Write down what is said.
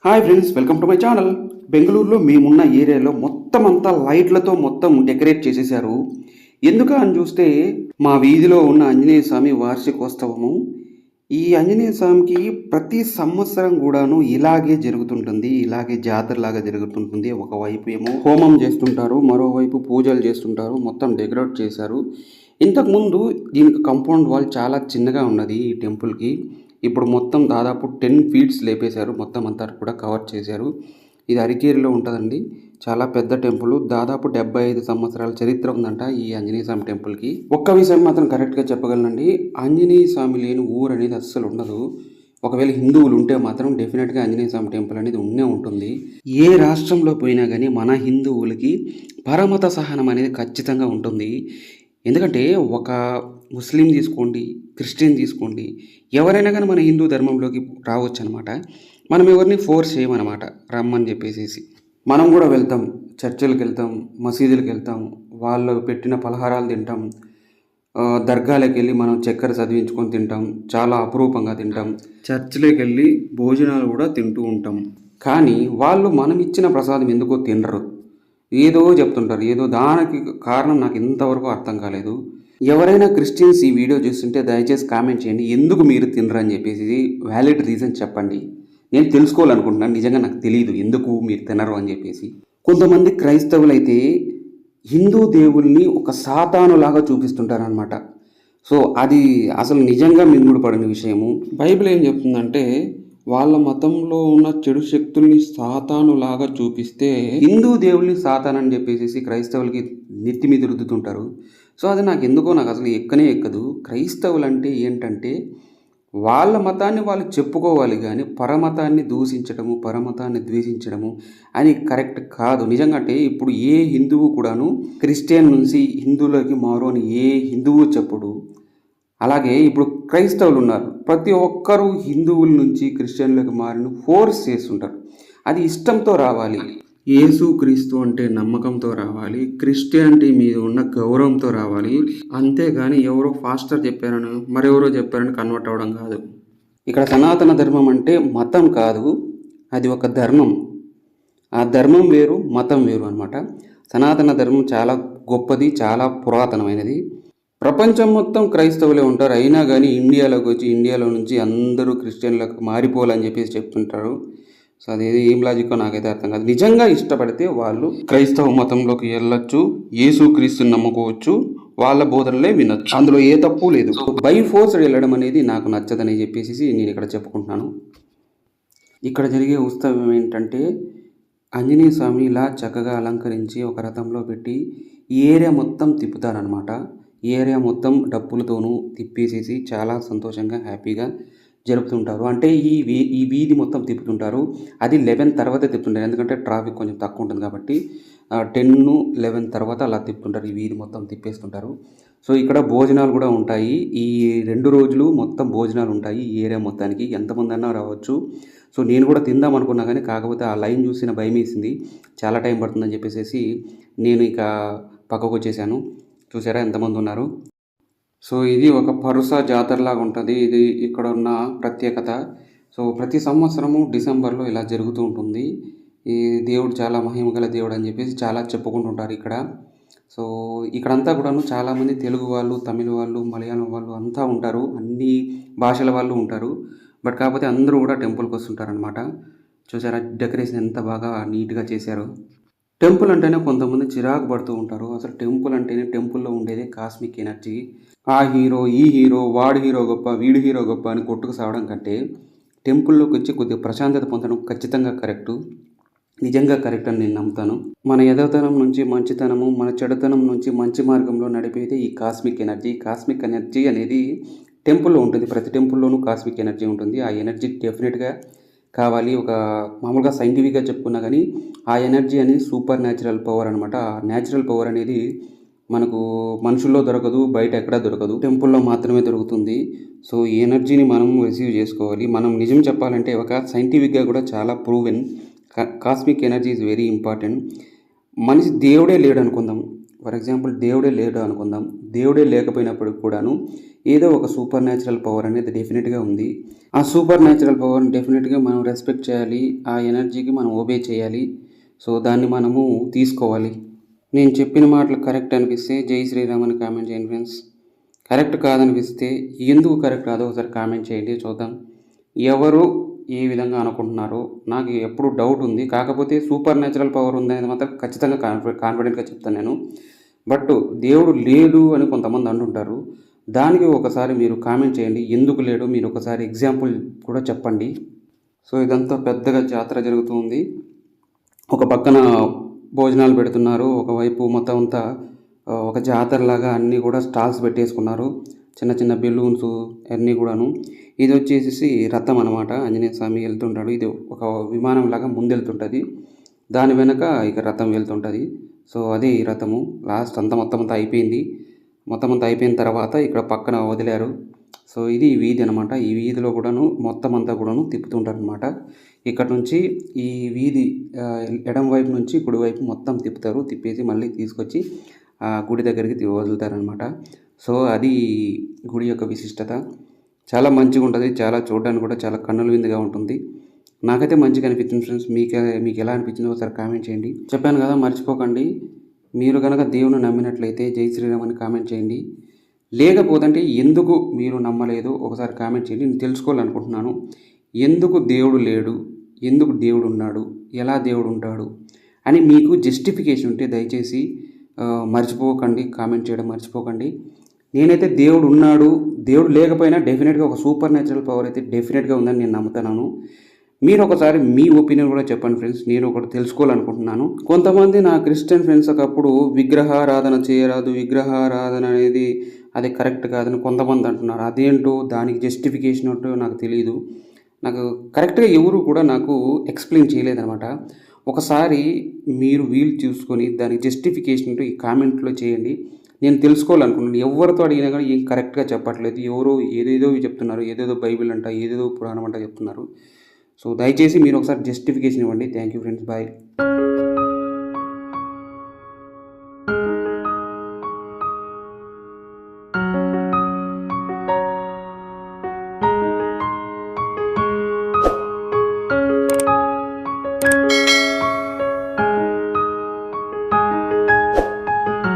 Hi friends, welcome to my channel. బెంగళూరులో మేమున్న ఏరియాలో మొత్తం అంతా లైట్లతో మొత్తం డెకరేట్ చేసేసారు. ఎందుకు అని చూస్తే మా వీధిలో ఉన్న ఆంజనేయ స్వామి వార్షికోత్సవము. ఈ ఆంజనేయ స్వామికి ప్రతి సంవత్సరం కూడాను ఇలాగే జరుగుతుంటుంది, ఇలాగే జాతరలాగా జరుగుతుంటుంది. ఒకవైపు ఏమో హోమం చేస్తుంటారు, మరోవైపు పూజలు చేస్తుంటారు. మొత్తం డెకరేట్ చేశారు. ఇంతకుముందు దీనికి కాంపౌండ్ వాల్ చాలా చిన్నగా ఉన్నది ఈ టెంపుల్కి. ఇప్పుడు మొత్తం దాదాపు 10 ఫీట్స్ లేపేశారు, మొత్తం అంతా కూడా కవర్ చేశారు. ఇది అరికేరిలో ఉంటుందండి. చాలా పెద్ద టెంపుల్. దాదాపు 75 సంవత్సరాల చరిత్ర ఉందంట ఈ ఆంజనేయ స్వామి టెంపుల్కి. ఒక్క విషయం మాత్రం కరెక్ట్గా చెప్పగలనండి, ఆంజనేయ స్వామి లేని ఊరు అనేది అస్సలు ఉండదు. ఒకవేళ హిందువులు ఉంటే మాత్రం డెఫినెట్గా ఆంజనేయ స్వామి టెంపుల్ అనేది ఉండే ఉంటుంది. ఏ రాష్ట్రంలో పోయినా కానీ మన హిందువులకి పరమత సహనం అనేది ఖచ్చితంగా ఉంటుంది. ఎందుకంటే ఒక ముస్లిం తీసుకోండి, క్రిస్టియన్ తీసుకోండి, ఎవరైనా కానీ మన హిందూ ధర్మంలోకి రావచ్చు అనమాట. మనం ఎవరిని ఫోర్స్ చేయమన్నమాట రమ్మని చెప్పేసి. మనం కూడా వెళ్తాం, చర్చిలకు వెళ్తాం, మసీదులకు వెళ్తాం, వాళ్ళు పెట్టిన పలహారాలు తింటాం, దర్గాలకు వెళ్ళి మనం చక్కెర చదివించుకొని తింటాం, చాలా అపురూపంగా తింటాం. చర్చిలోకి వెళ్ళి భోజనాలు కూడా తింటూ ఉంటాం. కానీ వాళ్ళు మనం ఇచ్చిన ప్రసాదం ఎందుకో తినరు, ఏదో చెప్తుంటారు. ఏదో దానికి కారణం నాకు ఇంతవరకు అర్థం కాలేదు. ఎవరైనా క్రిస్టియన్స్ ఈ వీడియో చూస్తుంటే దయచేసి కామెంట్ చేయండి, ఎందుకు మీరు తినరు అని చెప్పేసి వ్యాలిడ్ రీజన్ చెప్పండి. నేను తెలుసుకోవాలనుకుంటున్నాను, నిజంగా నాకు తెలియదు ఎందుకు మీరు తినరు అని చెప్పేసి. కొంతమంది క్రైస్తవులైతే హిందూ దేవుల్ని ఒక సాతానులాగా చూపిస్తుంటారనమాట. సో అది అసలు నిజంగా మింగుడు పడిన విషయము. బైబిల్ ఏం చెప్తుందంటే, వాళ్ళ మతంలో ఉన్న చెడు శక్తుల్ని సాతానులాగా చూపిస్తే హిందూ దేవుల్ని సాతాన్ అని చెప్పేసి క్రైస్తవులకి నెత్తి మీద రుద్దుతుంటారు. సో అది నాకు అసలు ఎక్కనే ఎక్కదు. క్రైస్తవులు అంటే ఏంటంటే వాళ్ళ మతాన్ని వాళ్ళు చెప్పుకోవాలి, కానీ పరమతాన్ని దూషించడము, పరమతాన్ని ద్వేషించడము అని కరెక్ట్ కాదు. నిజంగా అంటే ఇప్పుడు ఏ హిందువు కూడాను క్రిస్టియన్ నుంచి హిందువులోకి మారు అని ఏ హిందువు చెప్పడు. అలాగే ఇప్పుడు క్రైస్తవులు ఉన్నారు, ప్రతి ఒక్కరూ హిందువుల నుంచి క్రిస్టియన్లకు మారిన ఫోర్స్ చేస్తుంటారు. అది ఇష్టంతో రావాలి. యేసు క్రీస్తు అంటే నమ్మకంతో రావాలి, క్రిస్టియానిటీ మీద ఉన్న గౌరవంతో రావాలి. అంతేగాని ఎవరో ఫాస్టర్ చెప్పారని మరెవరో చెప్పారని కన్వర్ట్ అవ్వడం కాదు. ఇక్కడ సనాతన ధర్మం అంటే మతం కాదు, అది ఒక ధర్మం. ఆ ధర్మం వేరు, మతం వేరు అనమాట. సనాతన ధర్మం చాలా గొప్పది, చాలా పురాతనమైనది. ప్రపంచం మొత్తం క్రైస్తవులే ఉంటారు, అయినా కానీ ఇండియాలోకి వచ్చి ఇండియాలో నుంచి అందరూ క్రిస్టియన్లకు మారిపోవాలని చెప్పేసి చెప్తుంటారు. సో అదేది ఏం లాజిక్కో నాకైతే అర్థం కాదు. నిజంగా ఇష్టపడితే వాళ్ళు క్రైస్తవ మతంలోకి వెళ్ళొచ్చు, యేసు క్రీస్తుని నమ్ముకోవచ్చు, వాళ్ళ బోధనలే వినొచ్చు, అందులో ఏ తప్పు లేదు. బై ఫోర్స్ వెళ్ళడం అనేది నాకు నచ్చదని చెప్పేసి నేను ఇక్కడ చెప్పుకుంటున్నాను. ఇక్కడ జరిగే ఉత్సవం ఏంటంటే, ఆంజనేయ స్వామి ఇలా చక్కగా అలంకరించి ఒక రథంలో పెట్టి ఈ ఏరియా మొత్తం తిప్పుతారనమాట. ఈ ఏరియా మొత్తం డప్పులతోనూ తిప్పేసేసి చాలా సంతోషంగా హ్యాపీగా జరుపుతుంటారు. అంటే ఈ వీధి మొత్తం తిప్పుతుంటారు. అది 11 తర్వాత తిప్పుతుంటారు, ఎందుకంటే ట్రాఫిక్ కొంచెం తక్కువ ఉంటుంది కాబట్టి 10, 11 తర్వాత అలా తిప్పుతుంటారు. ఈ వీధి మొత్తం తిప్పేస్తుంటారు. సో ఇక్కడ భోజనాలు కూడా ఉంటాయి. ఈ 2 రోజులు మొత్తం భోజనాలు ఉంటాయి ఈ ఏరియా మొత్తానికి. ఎంతమంది అన్నా రావచ్చు. సో నేను కూడా తిందాం అనుకున్నా, కానీ కాకపోతే ఆ లైన్ చూసిన భయం వేసింది, చాలా టైం పడుతుందని చెప్పేసి నేను ఇక పక్కకు వచ్చేసాను. చూసారా ఎంతమంది ఉన్నారు. సో ఇది ఒక పరుస జాతరలాగా ఉంటుంది. ఇది ఇక్కడ ఉన్న ప్రత్యేకత. సో ప్రతి సంవత్సరము డిసెంబర్లో ఇలా జరుగుతూ ఉంటుంది. ఈ దేవుడు చాలా మహిమగల దేవుడు అని చెప్పేసి చాలా చెప్పుకుంటుంటారు ఇక్కడ. సో ఇక్కడంతా కూడాను చాలామంది తెలుగు వాళ్ళు, తమిళ వాళ్ళు, మలయాళం వాళ్ళు అంతా ఉంటారు, అన్ని భాషల వాళ్ళు ఉంటారు. బట్ కాకపోతే అందరూ కూడా టెంపుల్కి వస్తుంటారనమాట. చూసారా డెకరేషన్ ఎంత బాగా నీట్గా చేశారు. టెంపుల్ అంటేనే కొంతమంది చిరాకు పడుతూ ఉంటారు. అసలు టెంపుల్ అంటేనే టెంపుల్లో ఉండేదే కాస్మిక్ ఎనర్జీ. ఆ హీరో, ఈ హీరో, వాడు హీరో గొప్ప, వీడు హీరో గొప్ప అని కొట్టుకు సావడం కంటే టెంపుల్లోకి వచ్చి కొద్దిగా ప్రశాంతత పొందడం ఖచ్చితంగా కరెక్టు. నిజంగా కరెక్ట్ అని నేను నమ్ముతాను. మన ఎదతనం నుంచి మంచితనము, మన చెడుతనం నుంచి మంచి మార్గంలో నడిపేది ఈ కాస్మిక్ ఎనర్జీ. కాస్మిక్ ఎనర్జీ అనేది టెంపుల్లో ఉంటుంది. ప్రతి టెంపుల్లోనూ కాస్మిక్ ఎనర్జీ ఉంటుంది. ఆ ఎనర్జీ డెఫినెట్గా కావాలి. ఒక మామూలుగా సైంటిఫిక్గా చెప్పుకున్నా కానీ ఆ ఎనర్జీ అనేది సూపర్ న్యాచురల్ పవర్ అనమాట. ఆ న్యాచురల్ పవర్ అనేది మనకు మనుషుల్లో దొరకదు, బయట ఎక్కడా దొరకదు, టెంపుల్లో మాత్రమే దొరుకుతుంది. సో ఈ ఎనర్జీని మనం రిసీవ్ చేసుకోవాలి. మనం నిజం చెప్పాలంటే ఒక సైంటిఫిక్గా కూడా చాలా proven cosmic energy is very important. మనిషి దేవుడే లేడు అనుకుందాం, ఫర్ ఎగ్జాంపుల్ దేవుడే లేడు అనుకుందాం. దేవుడే లేకపోయినప్పుడు కూడాను ఏదో ఒక సూపర్ న్యాచురల్ పవర్ అనేది డెఫినెట్గా ఉంది. ఆ సూపర్ న్యాచురల్ పవర్ని డెఫినెట్గా మనం రెస్పెక్ట్ చేయాలి. ఆ ఎనర్జీకి మనం ఓబే చేయాలి. సో దాన్ని మనము తీసుకోవాలి. నేను చెప్పిన మాటలు కరెక్ట్ అనిపిస్తే జై శ్రీరామ్ అని కామెంట్ చేయండి ఫ్రెండ్స్. కరెక్ట్ కాదనిపిస్తే ఎందుకు కరెక్ట్ కాదో ఒకసారి కామెంట్ చేయండి, చూద్దాం ఎవరు ఏ విధంగా అనుకుంటున్నారో. నాకు ఎప్పుడు డౌట్ ఉంది, కాకపోతే సూపర్ న్యాచురల్ పవర్ ఉందనేది మాత్రం ఖచ్చితంగా కాన్ఫిడెంట్గా చెప్తాను నేను. బట్ దేవుడు లేడు అని కొంతమంది అంటుంటారు. దానికి ఒకసారి మీరు కామెంట్ చేయండి, ఎందుకు లేడు మీరు ఒకసారి ఎగ్జాంపుల్ కూడా చెప్పండి. సో ఇదంతా పెద్దగా జాతర జరుగుతుంది. ఒక పక్కన భోజనాలు పెడుతున్నారు, ఒకవైపు మొత్తం అంతా ఒక జాతరలాగా అన్నీ కూడా స్టాల్స్ పెట్టేసుకున్నారు. చిన్న చిన్న బెలూన్స్ అన్నీ కూడాను. ఇది వచ్చేసి రథం అనమాట. ఆంజనేయ స్వామి వెళ్తుంటాడు. ఇది ఒక విమానం లాగా ముందెళ్తుంటుంది, దాని వెనక ఇక రథం వెళ్తుంటుంది. సో అది రథము. లాస్ట్ మొత్తం అంతా అయిపోయింది. మొత్తం అంతా అయిపోయిన తర్వాత ఇక్కడ పక్కన వదిలారు. సో ఇది వీధి అనమాట. ఈ వీధిలో కూడాను మొత్తం అంతా కూడాను తిప్పుతుంటారు అనమాట. ఇక్కడ నుంచి ఈ వీధి ఎడం వైపు నుంచి కుడివైపు మొత్తం తిప్పుతారు. తిప్పేసి మళ్ళీ తీసుకొచ్చి గుడి దగ్గరికి వదులుతారనమాట. సో అది గుడి యొక్క విశిష్టత. చాలా మంచిగా ఉంటుంది. చాలా చూడడానికి కూడా చాలా కన్నుల విందుగా ఉంటుంది. నాకైతే మంచిగా అనిపించింది ఫ్రెండ్స్. మీకు ఎలా అనిపించిందో ఒకసారి కామెంట్ చేయండి. చెప్పాను కదా, మర్చిపోకండి. మీరు కనుక దేవుని నమ్మినట్లయితే జై శ్రీరామ్ అని కామెంట్ చేయండి. లేకపోతే ఎందుకు మీరు నమ్మలేదు ఒకసారి కామెంట్ చేయండి. నేను తెలుసుకోవాలనుకుంటున్నాను, ఎందుకు దేవుడు లేడు, ఎందుకు దేవుడు ఉన్నాడు, ఎలా దేవుడు ఉంటాడు అని మీకు జస్టిఫికేషన్ ఉంటే దయచేసి మర్చిపోకండి, కామెంట్ చేయడం మర్చిపోకండి. నేనైతే దేవుడు ఉన్నాడు, దేవుడు లేకపోయినా డెఫినెట్గా ఒక సూపర్ న్యాచురల్ పవర్ అయితే డెఫినెట్గా ఉందని నేను నమ్ముతున్నాను. మీరు ఒకసారి మీ ఒపీనియన్ కూడా చెప్పండి ఫ్రెండ్స్. నేను ఒకటి తెలుసుకోవాలనుకుంటున్నాను. కొంతమంది నా క్రిస్టియన్ ఫ్రెండ్స్ ఒకప్పుడు విగ్రహారాధన చేయరాదు, విగ్రహారాధన అనేది అది కరెక్ట్ కాదని కొంతమంది అంటున్నారు. అదేంటో దానికి జస్టిఫికేషన్ ఏంటో నాకు తెలియదు. నాకు కరెక్ట్గా ఎవరు కూడా నాకు ఎక్స్ప్లెయిన్ చేయలేదన్నమాట. ఒకసారి మీరు వీలు చూసుకొని దానికి జస్టిఫికేషన్ ఈ కామెంట్లో చేయండి. నేను తెలుసుకోవాలనుకుంటున్నాను. ఎవరితో అడిగినా కానీ ఏం కరెక్ట్గా చెప్పట్లేదు. ఎవరో ఏదేదో చెప్తున్నారు, ఏదేదో బైబిల్ అంట, ఏదేదో పురాణం అంట చెప్తున్నారు. సో దయచేసి మీరు ఒకసారి జస్టిఫికేషన్ ఇవ్వండి. Thank you friends, bye.